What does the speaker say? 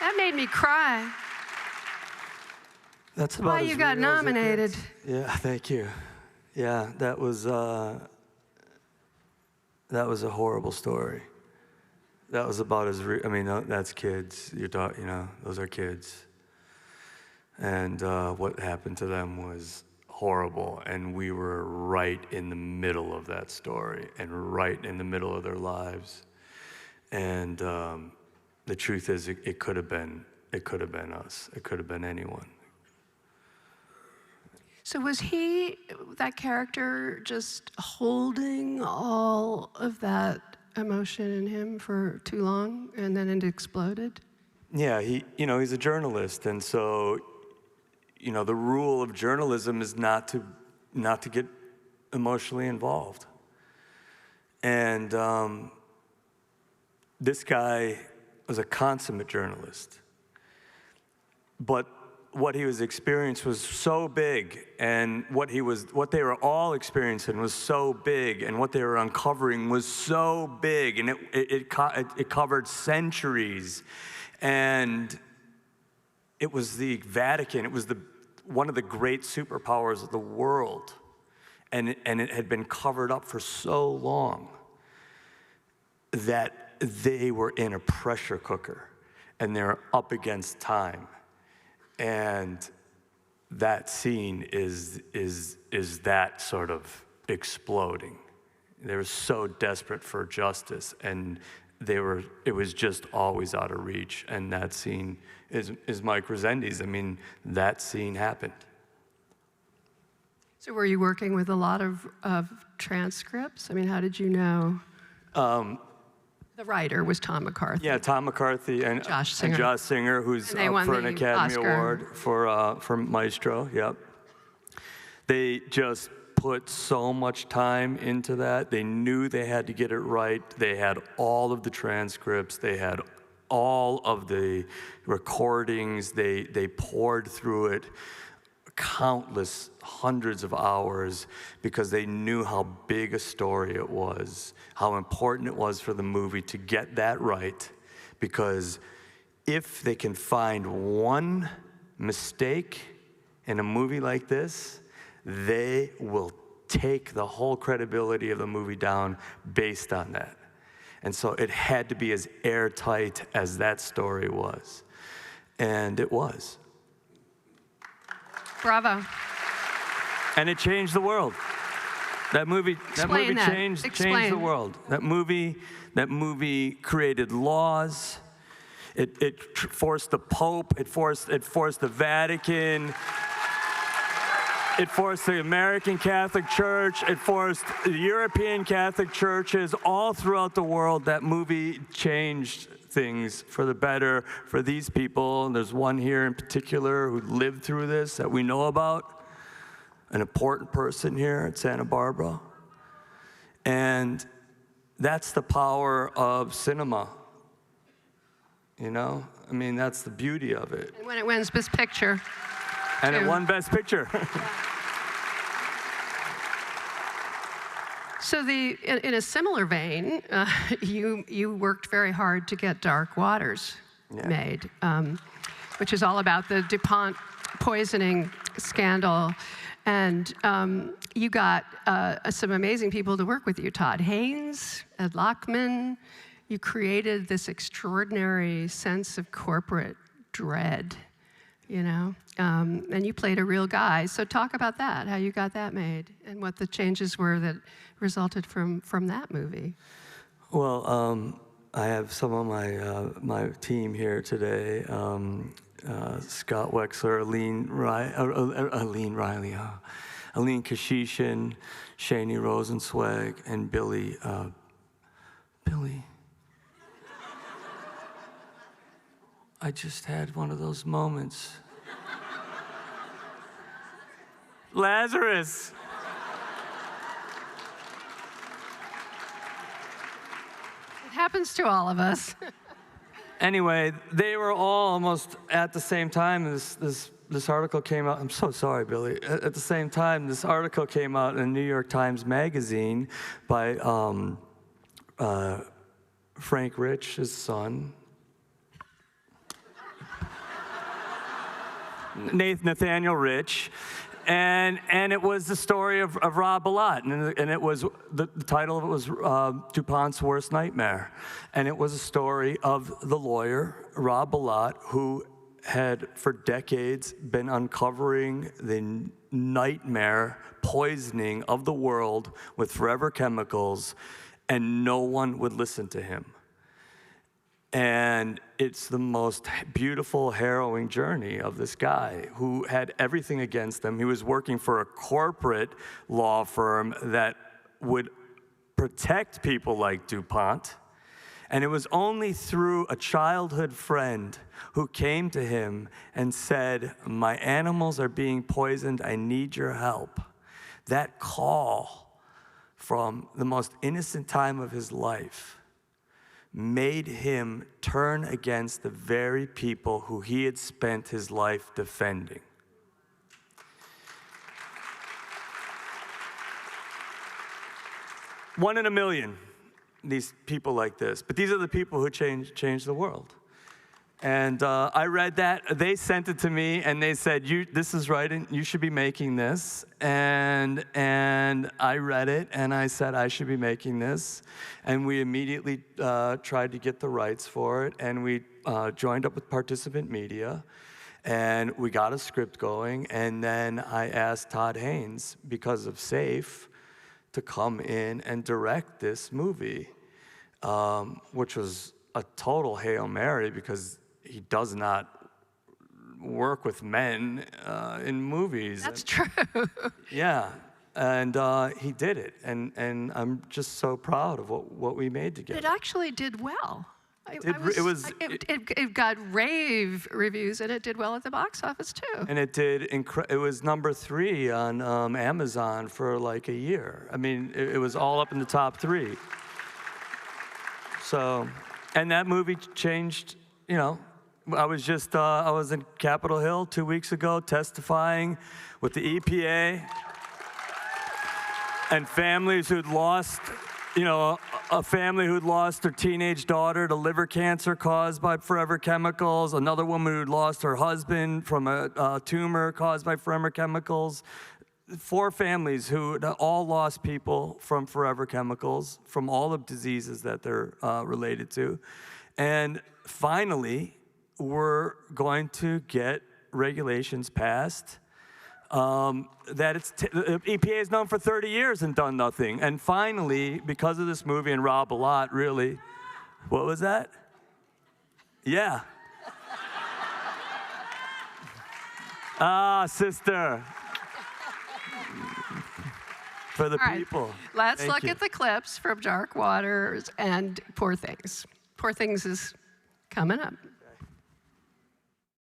That made me cry. That's about why as you got real as it nominated. gets. Yeah, thank you. Yeah, that was a horrible story. That was about as I mean, that's kids. You know, those are kids. And what happened to them was horrible, and we were right in the middle of that story and right in the middle of their lives. And the truth is, it could have been us. It could have been anyone. So was he, that character, just holding all of that emotion in him for too long, and then it exploded? Yeah, he's a journalist, and so, the rule of journalism is not to get emotionally involved. And this guy was a consummate journalist, but what he was experiencing was so big, and what they were all experiencing was so big, and what they were uncovering was so big, and it covered centuries, and it was the Vatican. It was one of the great superpowers of the world, and it had been covered up for so long that they were in a pressure cooker, and they're up against time. And that scene is that sort of exploding. They were so desperate for justice, and it was just always out of reach. And that scene is Mike Resendiz. I mean, that scene happened. So were you working with a lot of transcripts? I mean, how did you know? The writer was Tom McCarthy. Yeah, Tom McCarthy and Josh Singer, who's up for an Academy Award for Maestro. Yep. They just put so much time into that. They knew they had to get it right. They had all of the transcripts. They had all of the recordings. They poured through it, countless hundreds of hours, because they knew how big a story it was, how important it was for the movie to get that right, because if they can find one mistake in a movie like this, they will take the whole credibility of the movie down based on that. And so it had to be as airtight as that story was, and it was. Bravo. And it changed the world. That movie changed the world. That movie created laws. It forced the Pope. It forced the Vatican. It forced the American Catholic Church. It forced the European Catholic churches all throughout the world. That movie changed things for the better for these people. And there's one here in particular who lived through this that we know about, an important person here at Santa Barbara. And that's the power of cinema. I mean, that's the beauty of it. And when it wins Best Picture. And it won Best Picture. So in a similar vein, you worked very hard to get Dark Waters made, which is all about the DuPont poisoning scandal. And you got some amazing people to work with you, Todd Haynes, Ed Lachman. You created this extraordinary sense of corporate dread, and you played a real guy. So talk about that, how you got that made, and what the changes were that resulted from that movie. Well, I have some of my team here today. Scott Wexler, Aline Riley, Aline Kashishin, Shani Rosenzweig, and Billy. I just had one of those moments. Lazarus. It happens to all of us. Anyway, they were all almost at the same time. This article came out. I'm so sorry, Billy. At the same time, this article came out in the New York Times Magazine by Frank Rich, his son. Nathaniel Rich. And it was the story of Rob Ballot, and it was the title of it was DuPont's Worst Nightmare, and it was a story of the lawyer Rob Ballot, who had for decades been uncovering the nightmare poisoning of the world with forever chemicals, and no one would listen to him. And it's the most beautiful, harrowing journey of this guy who had everything against him. He was working for a corporate law firm that would protect people like DuPont. And it was only through a childhood friend who came to him and said, "My animals are being poisoned, I need your help." That call from the most innocent time of his life made him turn against the very people who he had spent his life defending. One in a million, these people like this. But these are the people who change the world. And I read that. They sent it to me, and they said, "This is right, and you should be making this." And I read it, and I said, "I should be making this." And we immediately tried to get the rights for it, and we joined up with Participant Media, and we got a script going. And then I asked Todd Haynes, because of SAFE, to come in and direct this movie, which was a total Hail Mary, because he does not work with men in movies. That's true. Yeah, and he did it, and I'm just so proud of what we made together. It actually did well. It got rave reviews, and it did well at the box office too. And it did. It was number 3 on Amazon for like a year. I mean, it was all up in the top 3. So, and that movie changed. You know, I was in Capitol Hill 2 weeks ago testifying with the EPA and families who'd lost, a family who'd lost their teenage daughter to liver cancer caused by forever chemicals, another woman who'd lost her husband from a tumor caused by forever chemicals. 4 families who all lost people from forever chemicals, from all the diseases that they're related to. And finally, we're going to get regulations passed that the EPA has known for 30 years and done nothing. And finally, because of this movie and Rob Ballot, really, what was that? Yeah. Sister. For the people. Let's look at the clips from Dark Waters and Poor Things. Poor Things is coming up.